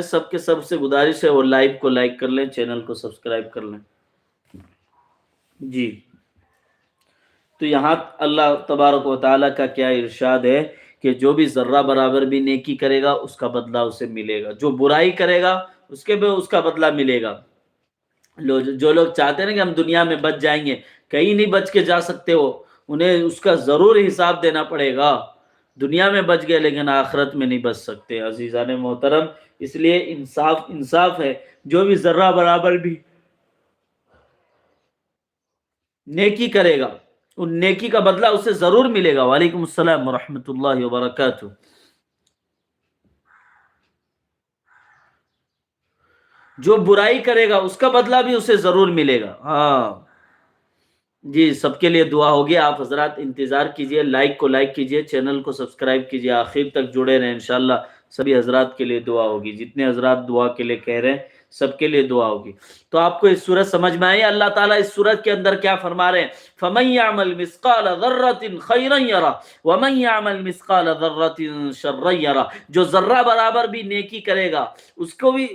سب کے سب سے گزارش ہے وہ لائیو کو لائک کر لیں، چینل کو سبسکرائب کر لیں. جی تو یہاں اللہ تبارک و تعالیٰ کا کیا ارشاد ہے کہ جو بھی ذرہ برابر بھی نیکی کرے گا اس کا بدلہ اسے ملے گا، جو برائی کرے گا اس کے بھی اس کا بدلہ ملے گا. جو لوگ چاہتے ہیں نا کہ ہم دنیا میں بچ جائیں گے، کہیں نہیں بچ کے جا سکتے ہو، انہیں اس کا ضرور حساب دینا پڑے گا. دنیا میں بچ گئے لیکن آخرت میں نہیں بچ سکتے. عزیزان محترم، اس لیے انصاف ہے، جو بھی ذرہ برابر بھی نیکی کرے گا ان نیکی کا بدلہ اسے ضرور ملے گا. وعلیکم السلام ورحمۃ اللہ وبرکاتہ. جو برائی کرے گا اس کا بدلہ بھی اسے ضرور ملے گا. ہاں جی، سب کے لیے دعا ہوگی. آپ حضرات انتظار کیجئے، لائک کو لائک کیجئے، چینل کو سبسکرائب کیجئے، آخر تک جڑے رہیں. انشاءاللہ سبھی حضرات کے لیے دعا ہوگی. جتنے حضرات دعا کے لیے کہہ رہے ہیں سب کے لیے دعا ہوگی. تو آپ کو اس سورت سمجھ میں آئی؟ اللہ تعالیٰ اس سورت کے اندر کیا فرما رہے ہیں؟ فَمَن يَعْمَلْ مِثْقَالَ ذَرَّةٍ خَيْرًا يَرَهُ وَمَن يَعْمَلْ مِثْقَالَ ذَرَّةٍ شَرًّا يَرَهُ. جو ذرہ برابر بھی نیکی کرے گا اس کو بھی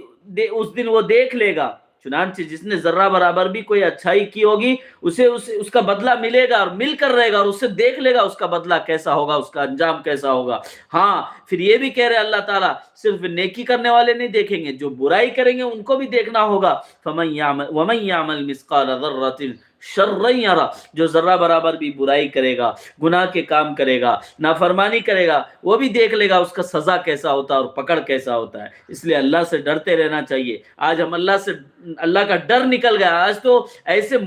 اس دن وہ دیکھ لے گا. چنانچہ جس نے ذرہ برابر بھی کوئی اچھائی کی ہوگی اسے اس کا بدلہ ملے گا، اور مل کر رہے گا، اور اسے دیکھ لے گا اس کا بدلہ کیسا ہوگا، اس کا انجام کیسا ہوگا. ہاں پھر یہ بھی کہہ رہے اللہ تعالیٰ صرف نیکی کرنے والے نہیں دیکھیں گے، جو برائی کریں گے ان کو بھی دیکھنا ہوگا. وَمَن يَعْمَلْ مِثْقَالَ ذَرَّةٍ شَرًّا يَرَهُ. جو ذرہ برابر بھی برائی کرے گا، گناہ کے کام کرے گا، نافرمانی کرے گا، وہ بھی دیکھ لے گا اس کا سزا کیسا ہوتا ہے اور پکڑ کیسا ہوتا ہے. اس لیے اللہ سے ڈرتے رہنا چاہیے. آج ہم اللہ کا ڈر نکل گیا. آج تو ایسے